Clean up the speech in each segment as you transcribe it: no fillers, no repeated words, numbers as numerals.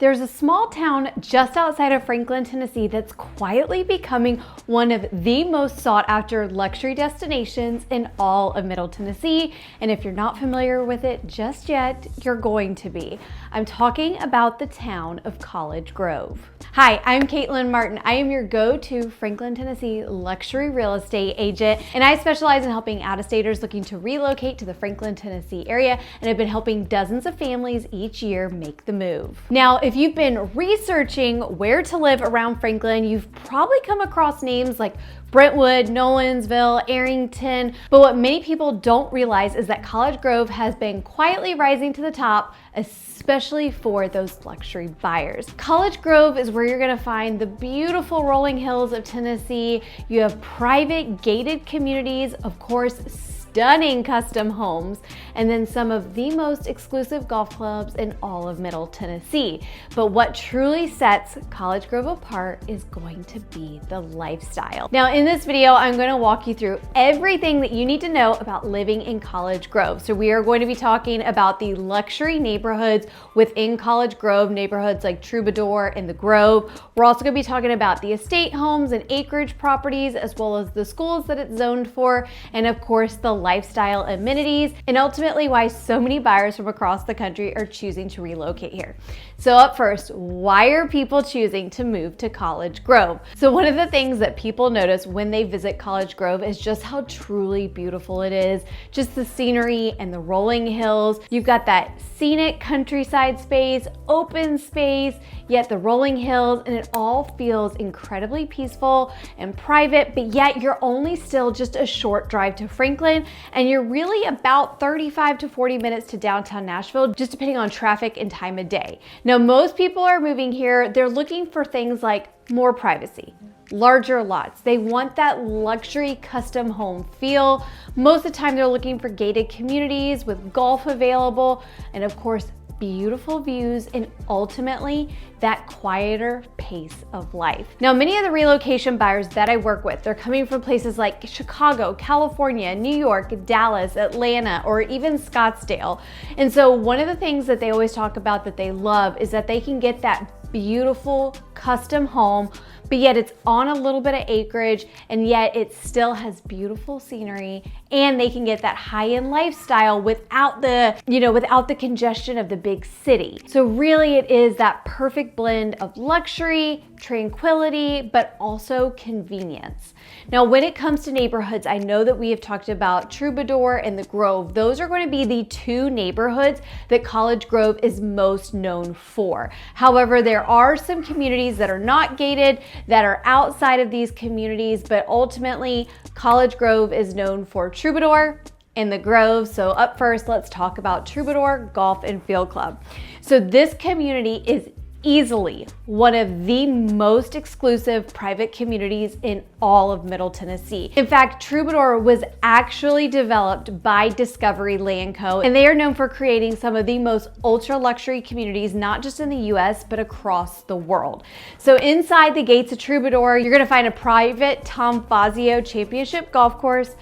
There's a small town just outside of Franklin, Tennessee that's quietly becoming one of the most sought after luxury destinations in all of Middle Tennessee. And if you're not familiar with it just yet, you're going to be. I'm talking about the town of College Grove. Hi, I'm Caitlin Martin. I am your go-to Franklin, Tennessee luxury real estate agent, and I specialize in helping out-of-staters looking to relocate to the Franklin, Tennessee area, and I've been helping dozens of families each year make the move. Now, if you've been researching where to live around Franklin, you've probably come across names like Brentwood, Nolensville, Arrington, but what many people don't realize is that College Grove has been quietly rising to the top, especially for those luxury buyers. College Grove is where you're gonna find the beautiful rolling hills of Tennessee. You have private gated communities, of course, stunning custom homes, and then some of the most exclusive golf clubs in all of Middle Tennessee. But what truly sets College Grove apart is going to be the lifestyle. Now, in this video, I'm going to walk you through everything that you need to know about living in College Grove. So we are going to be talking about the luxury neighborhoods within College Grove, neighborhoods like Troubadour and the Grove. We're also going to be talking about the estate homes and acreage properties, as well as the schools that it's zoned for, and of course, the lifestyle amenities, and ultimately why so many buyers from across the country are choosing to relocate here. So up first, why are people choosing to move to College Grove? So one of the things that people notice when they visit College Grove is just how truly beautiful it is. Just the scenery and the rolling hills. You've got that scenic countryside space, open space, yet the rolling hills, and it all feels incredibly peaceful and private, but yet you're only still just a short drive to Franklin, and you're really about 35 to 40 minutes to downtown Nashville, just depending on traffic and time of day. Now, most people are moving here, they're looking for things like more privacy, larger lots. They want that luxury custom home feel. Most of the time they're looking for gated communities with golf available, and of course, beautiful views, and ultimately that quieter pace of life. Now, many of the relocation buyers that I work with, they're coming from places like Chicago, California, New York, Dallas, Atlanta, or even Scottsdale. And so one of the things that they always talk about that they love is that they can get that beautiful custom home, but yet it's on a little bit of acreage, and yet it still has beautiful scenery, and they can get that high-end lifestyle without the congestion of the big city. So really it is that perfect blend of luxury, tranquility, but also convenience. Now, when it comes to neighborhoods, I know that we have talked about Troubadour and the Grove. Those are going to be the two neighborhoods that College Grove is most known for. However, there are some communities that are not gated, that are outside of these communities, but ultimately College Grove is known for Troubadour and the Grove. So up first, let's talk about Troubadour Golf and Field Club. So this community is easily one of the most exclusive private communities in all of Middle Tennessee. In fact, Troubadour was actually developed by Discovery Land Co., and they are known for creating some of the most ultra luxury communities, not just in the US, but across the world. So inside the gates of Troubadour, you're gonna find a private Tom Fazio Championship golf course,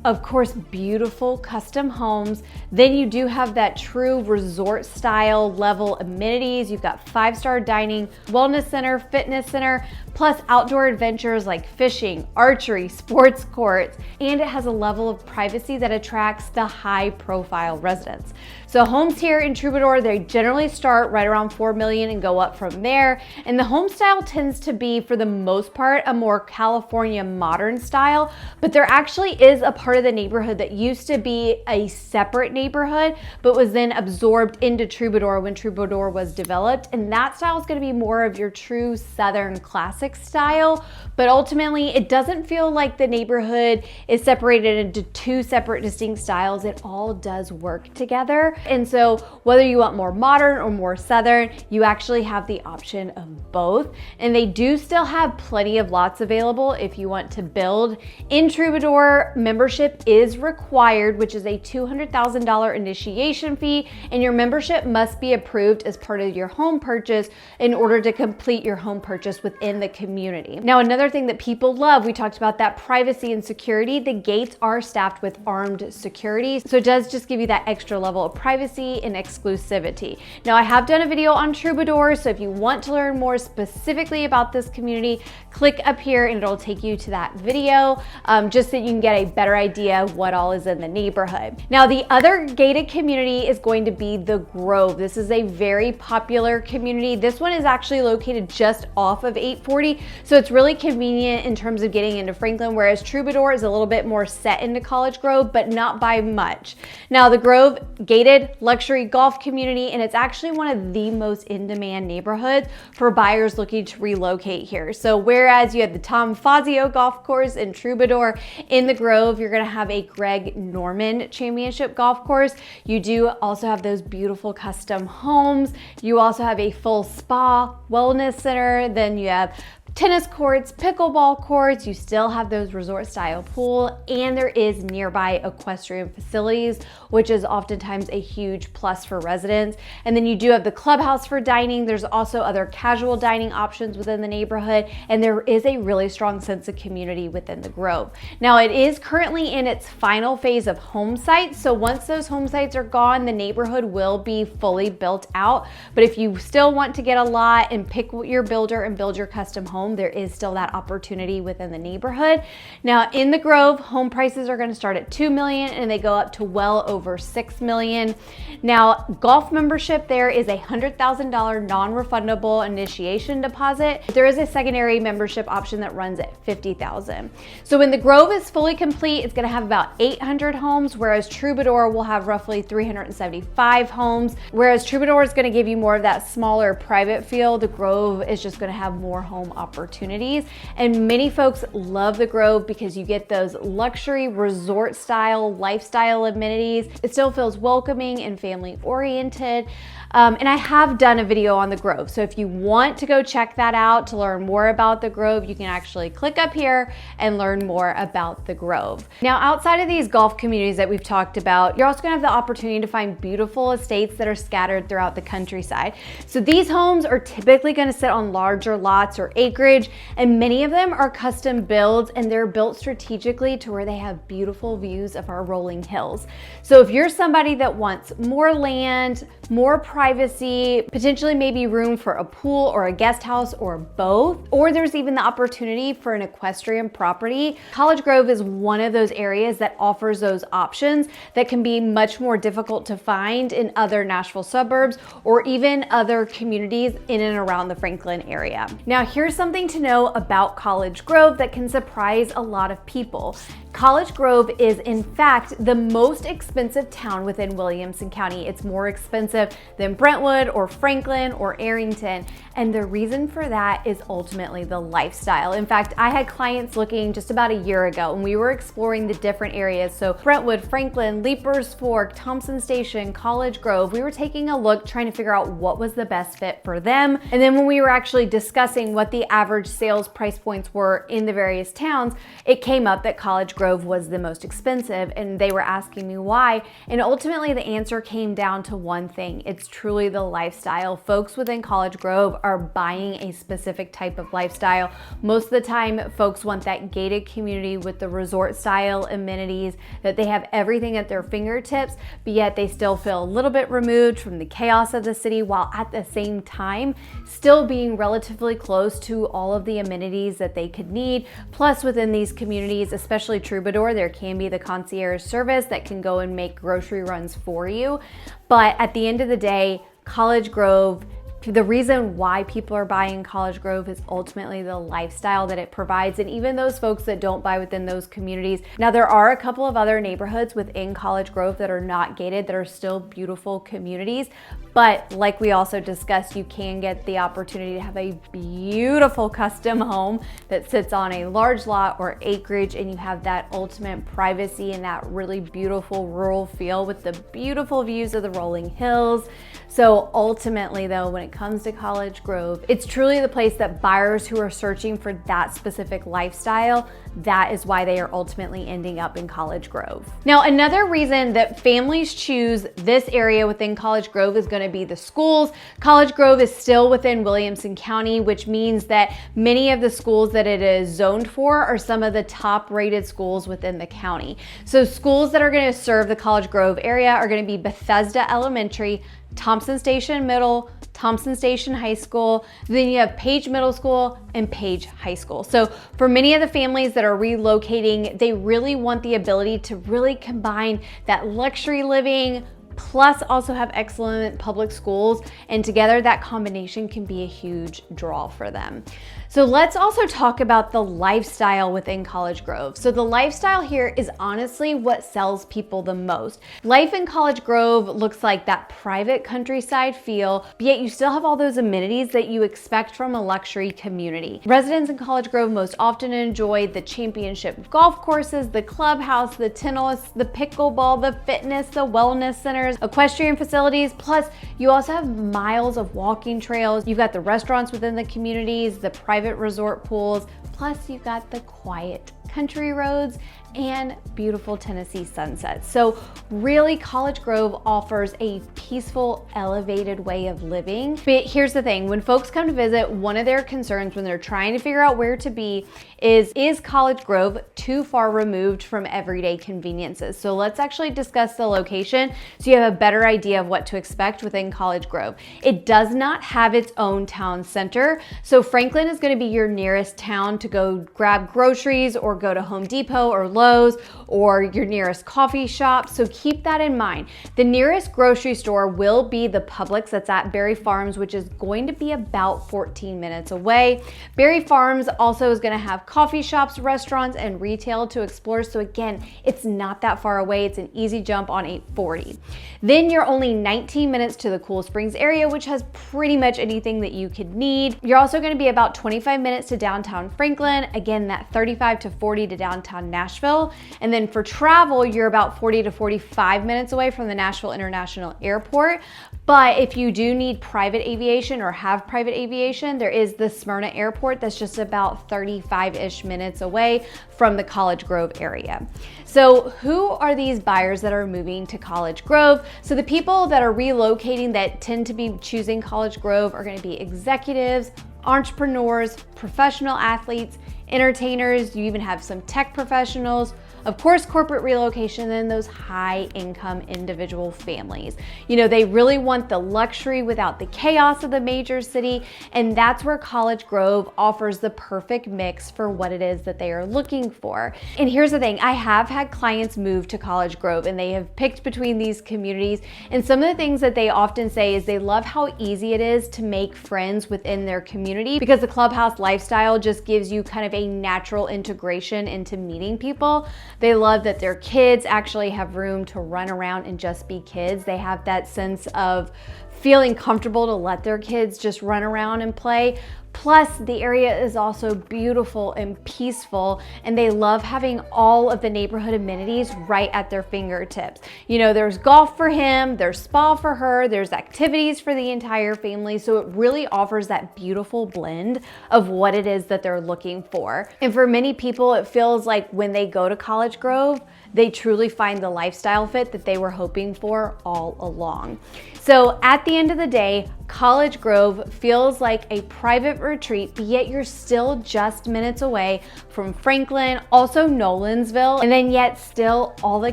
of course, beautiful custom homes. Then you do have that true resort style level amenities. You've got 5-star dining, wellness center, fitness center, plus outdoor adventures like fishing, archery, sports courts, and it has a level of privacy that attracts the high profile residents. So homes here in Troubadour, they generally start right around $4 million and go up from there. And the home style tends to be, for the most part, a more California modern style, but there actually is a part of the neighborhood that used to be a separate neighborhood, but was then absorbed into Troubadour when Troubadour was developed. And that style is going to be more of your true Southern classic style, but ultimately it doesn't feel like the neighborhood is separated into two separate distinct styles. It all does work together. And so whether you want more modern or more Southern, you actually have the option of both. And they do still have plenty of lots available if you want to build. In Troubadour, membership membership is required, which is a $200,000 initiation fee, and your membership must be approved as part of your home purchase in order to complete your home purchase within the community. Now, another thing that people love, we talked about that privacy and security. The gates are staffed with armed security, so it does just give you that extra level of privacy and exclusivity. Now, I have done a video on Troubadour, so if you want to learn more specifically about this community, click up here and it'll take you to that video, just so you can get a better idea of what all is in the neighborhood. Now, the other gated community is going to be the Grove. This is a very popular community. This one is actually located just off of 840, so it's really convenient in terms of getting into Franklin, whereas Troubadour is a little bit more set into College Grove, but not by much. Now, the Grove, gated luxury golf community, and it's actually one of the most in-demand neighborhoods for buyers looking to relocate here. So whereas you have the Tom Fazio golf course in Troubadour, in the Grove, you're gonna have a Greg Norman championship golf course. You do also have those beautiful custom homes. You also have a full spa, wellness center. Then you have tennis courts, pickleball courts, you still have those resort style pool, and there is nearby equestrian facilities, which is oftentimes a huge plus for residents. And then you do have the clubhouse for dining. There's also other casual dining options within the neighborhood, and there is a really strong sense of community within the Grove. Now, it is currently in its final phase of home sites, so once those home sites are gone, the neighborhood will be fully built out. But if you still want to get a lot and pick your builder and build your custom home, there is still that opportunity within the neighborhood. Now, in the Grove, home prices are going to start at $2 million and they go up to well over $6 million. Now, golf membership there is a $100,000 non-refundable initiation deposit. There is a secondary membership option that runs at $50,000. So when the Grove is fully complete, it's going to have about 800 homes, whereas Troubadour will have roughly 375 homes. Whereas Troubadour is going to give you more of that smaller private feel, the Grove is just going to have more home opportunities. And many folks love the Grove because you get those luxury resort style lifestyle amenities. It still feels welcoming and family oriented. And I have done a video on the Grove. So if you want to go check that out to learn more about the Grove, you can actually click up here and learn more about the Grove. Now, outside of these golf communities that we've talked about, you're also gonna have the opportunity to find beautiful estates that are scattered throughout the countryside. So these homes are typically gonna sit on larger lots or acreage, and many of them are custom builds, and they're built strategically to where they have beautiful views of our rolling hills. So if you're somebody that wants more land, more privacy, potentially maybe room for a pool or a guest house or both, or there's even the opportunity for an equestrian property, College Grove is one of those areas that offers those options that can be much more difficult to find in other Nashville suburbs or even other communities in and around the Franklin area. Now, here's something to know about College Grove that can surprise a lot of people. College Grove is in fact the most expensive town within Williamson County. It's more expensive than Brentwood or Franklin or Arrington. And the reason for that is ultimately the lifestyle. In fact, I had clients looking just about a year ago and we were exploring the different areas. So Brentwood, Franklin, Leapers Fork, Thompson Station, College Grove, we were taking a look trying to figure out what was the best fit for them. And then when we were actually discussing what the average sales price points were in the various towns, it came up that College Grove was the most expensive, and they were asking me why. And ultimately the answer came down to one thing. It's truly the lifestyle. Folks within College Grove are buying a specific type of lifestyle. Most of the time, folks want that gated community with the resort style amenities, that they have everything at their fingertips, but yet they still feel a little bit removed from the chaos of the city, while at the same time still being relatively close to all of the amenities that they could need. Plus, within these communities, especially Troubadour, there can be the concierge service that can go and make grocery runs for you. But at the end of the day, College Grove, the reason why people are buying College Grove is ultimately the lifestyle that it provides, and even those folks that don't buy within those communities. Now, there are a couple of other neighborhoods within College Grove that are not gated, that are still beautiful communities, but like we also discussed, you can get the opportunity to have a beautiful custom home that sits on a large lot or acreage, and you have that ultimate privacy and that really beautiful rural feel with the beautiful views of the rolling hills. So ultimately though, when it it comes to College Grove. It's truly the place that buyers who are searching for that specific lifestyle, that is why they are ultimately ending up in College Grove. Now, another reason that families choose this area within College Grove is going to be the schools. College Grove is still within Williamson County, which means that many of the schools that it is zoned for are some of the top rated schools within the county. So schools that are going to serve the College Grove area are going to be Bethesda Elementary, Thompson Station Middle, Thompson Station High School, then you have Page Middle School and Page High School. So for many of the families that are relocating, they really want the ability to really combine that luxury living plus also have excellent public schools, and together that combination can be a huge draw for them. So let's also talk about the lifestyle within College Grove. So the lifestyle here is honestly what sells people the most. Life in College Grove looks like that private countryside feel, but yet you still have all those amenities that you expect from a luxury community. Residents in College Grove most often enjoy the championship golf courses, the clubhouse, the tennis, the pickleball, the fitness, the wellness centers, equestrian facilities, plus you also have miles of walking trails. You've got the restaurants within the communities, the private resort pools, plus you've got the quiet country roads and beautiful Tennessee sunsets. So really, College Grove offers a peaceful, elevated way of living. But here's the thing, when folks come to visit, one of their concerns when they're trying to figure out where to be is College Grove too far removed from everyday conveniences? So let's actually discuss the location so you have a better idea of what to expect within College Grove. It does not have its own town center. So Franklin is going to be your nearest town to go grab groceries or go to Home Depot or Lowe's or your nearest coffee shop. So keep that in mind. The nearest grocery store will be the Publix that's at Berry Farms, which is going to be about 14 minutes away. Berry Farms also is going to have coffee shops, restaurants, and retail to explore. So again, it's not that far away. It's an easy jump on 840. Then you're only 19 minutes to the Cool Springs area, which has pretty much anything that you could need. You're also going to be about 25 minutes to downtown Franklin. Again, that 35 to 40 to downtown Nashville. And then for travel, you're about 40 to 45 minutes away from the Nashville International Airport. But if you do need private aviation or have private aviation, there is the Smyrna Airport that's just about 35-ish minutes away from the College Grove area. So who are these buyers that are moving to College Grove? So the people that are relocating that tend to be choosing College Grove are going to be executives, entrepreneurs, professional athletes, entertainers. You even have some tech professionals, of course, corporate relocation, and those high income individual families. You know, they really want the luxury without the chaos of the major city. And that's where College Grove offers the perfect mix for what it is that they are looking for. And here's the thing, I have had clients move to College Grove and they have picked between these communities. And some of the things that they often say is they love how easy it is to make friends within their community, because the clubhouse lifestyle just gives you kind of a natural integration into meeting people. They love that their kids actually have room to run around and just be kids. They have that sense of feeling comfortable to let their kids just run around and play. Plus, the area is also beautiful and peaceful, and they love having all of the neighborhood amenities right at their fingertips. You know, there's golf for him, there's spa for her, there's activities for the entire family, so it really offers that beautiful blend of what it is that they're looking for. And for many people, it feels like when they go to College Grove, they truly find the lifestyle fit that they were hoping for all along. So at the end of the day, College Grove feels like a private retreat, but yet you're still just minutes away from Franklin, also Nolensville, and then yet still all the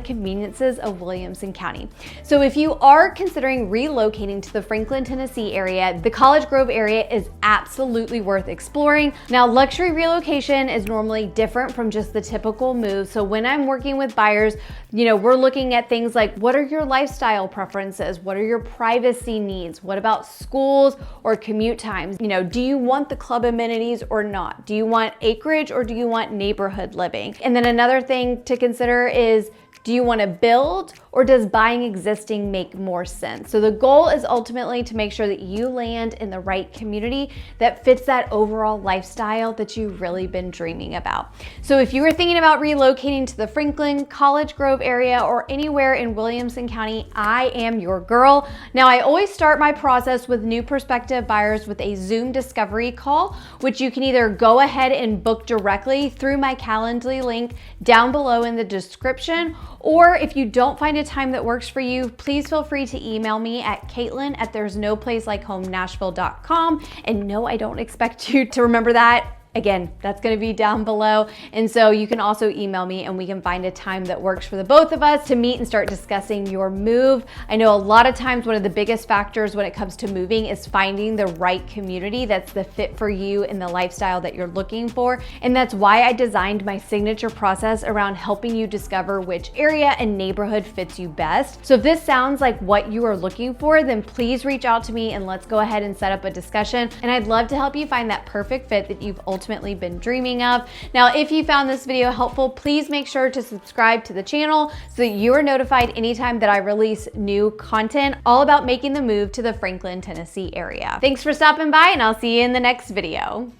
conveniences of Williamson County. So if you are considering relocating to the Franklin, Tennessee area, the College Grove area is absolutely worth exploring. Now, luxury relocation is normally different from just the typical move. So when I'm working with buyers, you know, we're looking at things like, what are your lifestyle preferences? What are your privacy needs? What about schools or commute times? You know, do you want the club amenities or not? Do you want acreage or do you want neighborhood living? And then another thing to consider is, do you want to build or does buying existing make more sense? So the goal is ultimately to make sure that you land in the right community that fits that overall lifestyle that you've really been dreaming about. So if you were thinking about relocating to the Franklin, College Grove area, or anywhere in Williamson County, I am your girl. Now, I always start my process with new prospective buyers with a Zoom discovery call, which you can either go ahead and book directly through my Calendly link down below in the description, or if you don't find a time that works for you, please feel free to email me at caitlin@there'snoplacelikehome.nashville.com. And no, I don't expect you to remember that. Again, that's going to be down below. And so you can also email me and we can find a time that works for the both of us to meet and start discussing your move. I know a lot of times one of the biggest factors when it comes to moving is finding the right community that's the fit for you and the lifestyle that you're looking for. And that's why I designed my signature process around helping you discover which area and neighborhood fits you best. So if this sounds like what you are looking for, then please reach out to me and let's go ahead and set up a discussion. And I'd love to help you find that perfect fit that you've ultimately been dreaming of. Now, if you found this video helpful, please make sure to subscribe to the channel so that you are notified anytime that I release new content all about making the move to the Franklin, Tennessee area. Thanks for stopping by, and I'll see you in the next video.